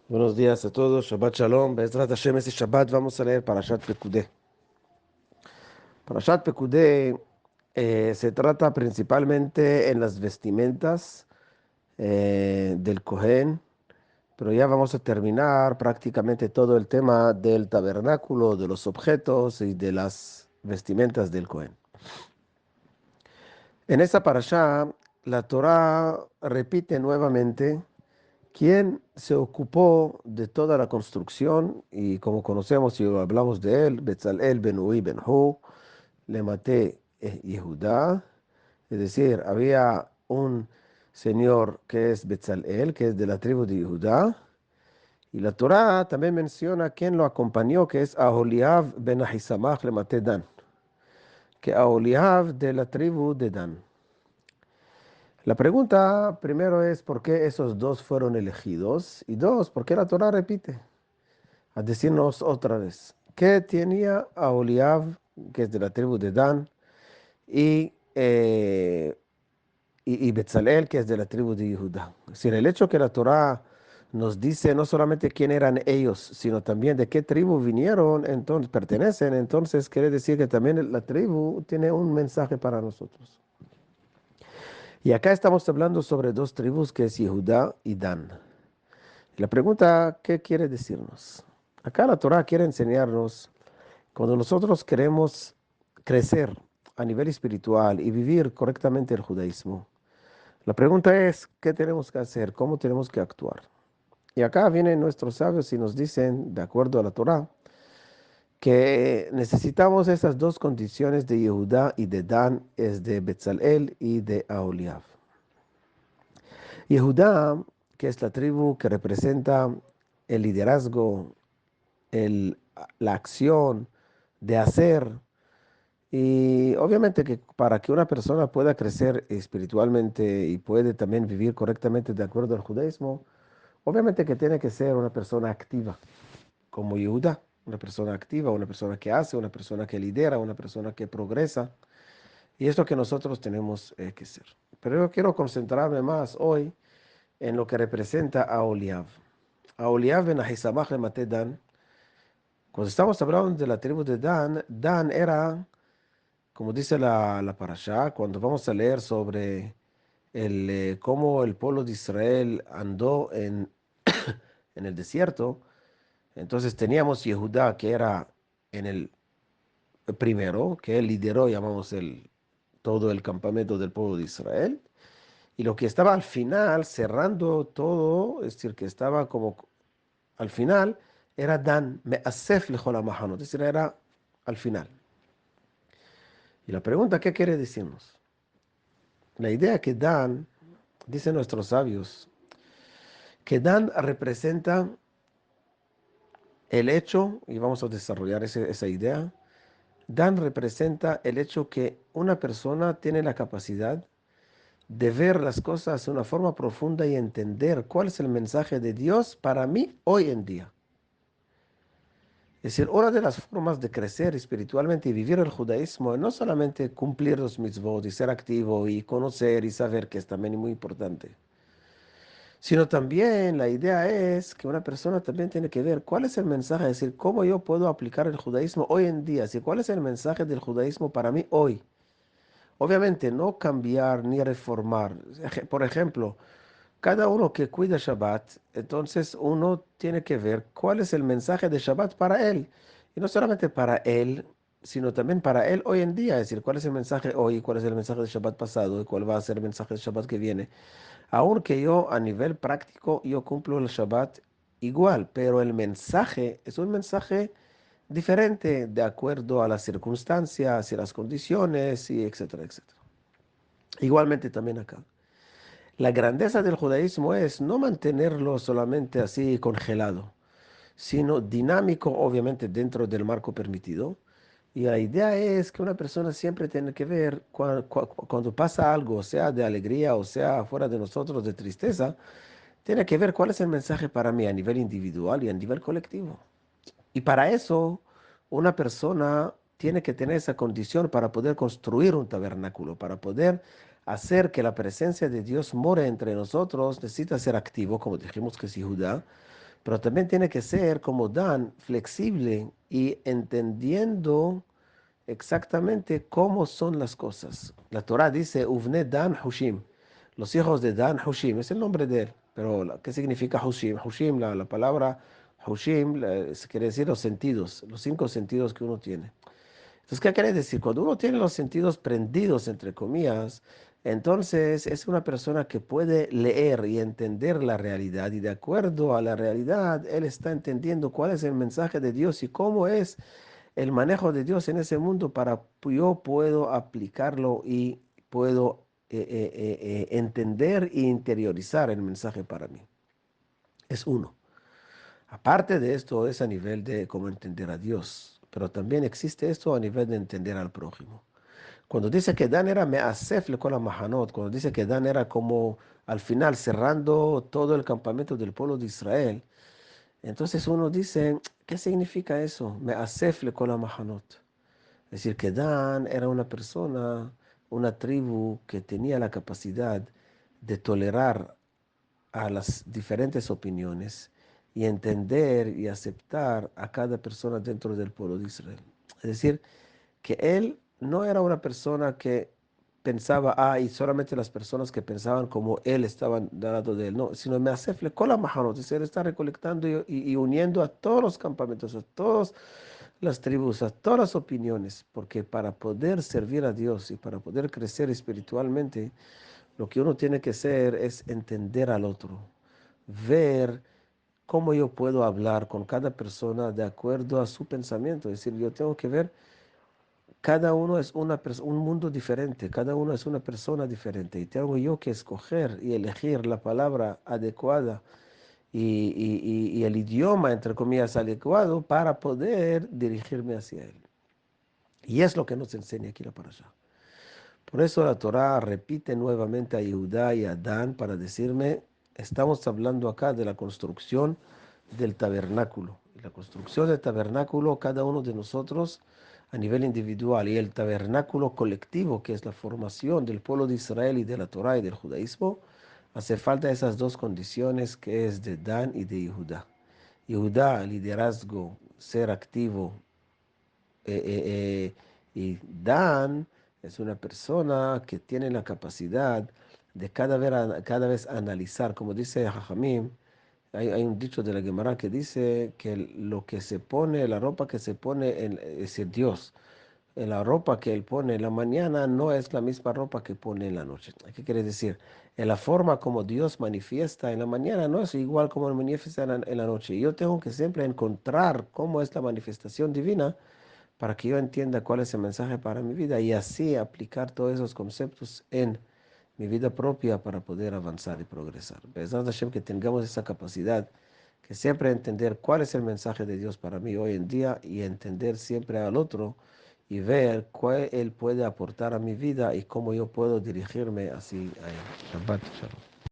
Buenos días a todos, Shabbat Shalom. Be'ezrat Hashem, este Shabbat vamos a leer Parashat Pekudei. Parashat Pekudei se trata principalmente en las vestimentas del Cohen, pero ya vamos a terminar prácticamente todo el tema del tabernáculo, de los objetos y de las vestimentas del Cohen. En esta parashá, la Torá repite nuevamente quién se ocupó de toda la construcción y como conocemos y hablamos de él, Betzalel ben Uri ben Hu, le maté Yehudá, es decir, había un señor que es Betzalel, que es de la tribu de Judá, y la Torá también menciona quién lo acompañó, que es Aholiab ben Ahisamach le maté Dan, que Aholiab de la tribu de Dan. La pregunta primero es por qué esos dos fueron elegidos y dos, por qué la Torá repite a decirnos otra vez que tenía a Oliab, que es de la tribu de Dan, y, eh, y Betzalel, que es de la tribu de Judá. Es decir, el hecho que la Torá nos dice no solamente quién eran ellos, sino también de qué tribu vinieron, entonces pertenecen, entonces quiere decir que también la tribu tiene un mensaje para nosotros. Y acá estamos hablando sobre dos tribus que es Judá y Dan. La pregunta, ¿qué quiere decirnos? Acá la Torá quiere enseñarnos cuando nosotros queremos crecer a nivel espiritual y vivir correctamente el judaísmo. La pregunta es, ¿qué tenemos que hacer? ¿Cómo tenemos que actuar? Y acá vienen nuestros sabios y nos dicen, de acuerdo a la Torá, que necesitamos esas dos condiciones de Yehudá y de Dan, es de Betzalel y de Aholiab. Yehudá, que es la tribu que representa el liderazgo, la acción de hacer. Y obviamente que para que una persona pueda crecer espiritualmente y puede también vivir correctamente de acuerdo al judaísmo, obviamente que tiene que ser una persona activa, como Yehuda, una persona activa, una persona que hace, una persona que lidera, una persona que progresa. Y es lo que nosotros tenemos que ser. Pero yo quiero concentrarme más hoy en lo que representa a Oliab. A Oliab en Ahisamach le maté Dan. Cuando estamos hablando de la tribu de Dan, Dan era, como dice la parashá, cuando vamos a leer sobre cómo el pueblo de Israel andó en el desierto, entonces teníamos Yehudá, que era en el primero, que él lideró, llamamos todo el campamento del pueblo de Israel, y lo que estaba al final, cerrando todo, es decir, que estaba como al final, era Dan, Me'asef lechol hamahanot, es decir, era al final. Y la pregunta, ¿qué quiere decirnos? La idea que Dan, dicen nuestros sabios, que Dan representa el hecho, y vamos a desarrollar esa idea, Dan representa el hecho que una persona tiene la capacidad de ver las cosas de una forma profunda y entender cuál es el mensaje de Dios para mí hoy en día. Es decir, una de las formas de crecer espiritualmente y vivir el judaísmo es no solamente cumplir los mitzvot y ser activo y conocer y saber que es también muy importante, sino también la idea es que una persona también tiene que ver cuál es el mensaje, es decir, cómo yo puedo aplicar el judaísmo hoy en día, es decir, cuál es el mensaje del judaísmo para mí hoy. Obviamente, no cambiar ni reformar. Por ejemplo, cada uno que cuida Shabbat, entonces uno tiene que ver cuál es el mensaje de Shabbat para él. Y no solamente para él, sino también para él hoy en día. Es decir, cuál es el mensaje hoy, cuál es el mensaje de Shabbat pasado y cuál va a ser el mensaje de Shabbat que viene. Aunque yo a nivel práctico, yo cumplo el Shabbat igual, pero el mensaje es un mensaje diferente de acuerdo a las circunstancias y las condiciones y etcétera, etcétera. Igualmente también acá. La grandeza del judaísmo es no mantenerlo solamente así congelado, sino dinámico, obviamente dentro del marco permitido. Y la idea es que una persona siempre tiene que ver cuando pasa algo, sea de alegría o sea fuera de nosotros de tristeza, tiene que ver cuál es el mensaje para mí a nivel individual y a nivel colectivo. Y para eso, una persona tiene que tener esa condición para poder construir un tabernáculo, para poder hacer que la presencia de Dios more entre nosotros, necesita ser activo, como dijimos que es Judá, Pero también tiene que ser, como Dan, flexible y entendiendo exactamente cómo son las cosas. La Torah dice, Uvne Dan Hushim, los hijos de Dan Hushim, es el nombre de él. Pero, ¿qué significa Hushim? Hushim, la palabra Hushim quiere decir los sentidos, los 5 sentidos que uno tiene. Entonces, ¿qué quiere decir? Cuando uno tiene los sentidos prendidos, entre comillas, entonces es una persona que puede leer y entender la realidad y de acuerdo a la realidad, él está entendiendo cuál es el mensaje de Dios y cómo es el manejo de Dios en ese mundo para yo puedo aplicarlo y puedo entender e interiorizar el mensaje para mí. Es uno. Aparte de esto, es a nivel de cómo entender a Dios, pero también existe esto a nivel de entender al prójimo. Cuando dice que Dan era Measef le la Mahanot, cuando dice que Dan era como al final cerrando todo el campamento del pueblo de Israel, entonces uno dice, ¿qué significa eso? Measef le la Mahanot. Es decir, que Dan era una persona, una tribu que tenía la capacidad de tolerar a las diferentes opiniones y entender y aceptar a cada persona dentro del pueblo de Israel. Es decir, que él no era una persona que pensaba, y solamente las personas que pensaban como él estaban del lado de él, no, sino me hace con la mahanot, es decir, él está recolectando y uniendo a todos los campamentos, a todas las tribus, a todas las opiniones, porque para poder servir a Dios y para poder crecer espiritualmente, lo que uno tiene que hacer es entender al otro, ver cómo yo puedo hablar con cada persona de acuerdo a su pensamiento. Es decir, yo tengo que ver, cada uno es un mundo diferente, cada uno es una persona diferente y tengo yo que escoger y elegir la palabra adecuada y el idioma, entre comillas, adecuado para poder dirigirme hacia él. Y es lo que nos enseña aquí la parasha. Por eso la Torá repite nuevamente a Yehudá y a Dan para decirme, estamos hablando acá de la construcción del tabernáculo. Y la construcción del tabernáculo, cada uno de nosotros a nivel individual y el tabernáculo colectivo, que es la formación del pueblo de Israel y de la Torá y del judaísmo, hace falta esas dos condiciones que es de Dan y de Yehudá. Yehudá, liderazgo, ser activo, y Dan es una persona que tiene la capacidad de cada vez analizar, como dice Jajamim, hay un dicho de la Gemara que dice que lo que se pone, la ropa que se pone, es decir, Dios, la ropa que él pone en la mañana no es la misma ropa que pone en la noche. ¿Qué quiere decir? En la forma como Dios manifiesta en la mañana no es igual como manifiesta en la noche. Yo tengo que siempre encontrar cómo es la manifestación divina para que yo entienda cuál es el mensaje para mi vida y así aplicar todos esos conceptos en mi vida propia para poder avanzar y progresar. Besat Hashem, que tengamos esa capacidad, que siempre entender cuál es el mensaje de Dios para mí hoy en día y entender siempre al otro y ver cuál él puede aportar a mi vida y cómo yo puedo dirigirme así a él. Shabbat shalom.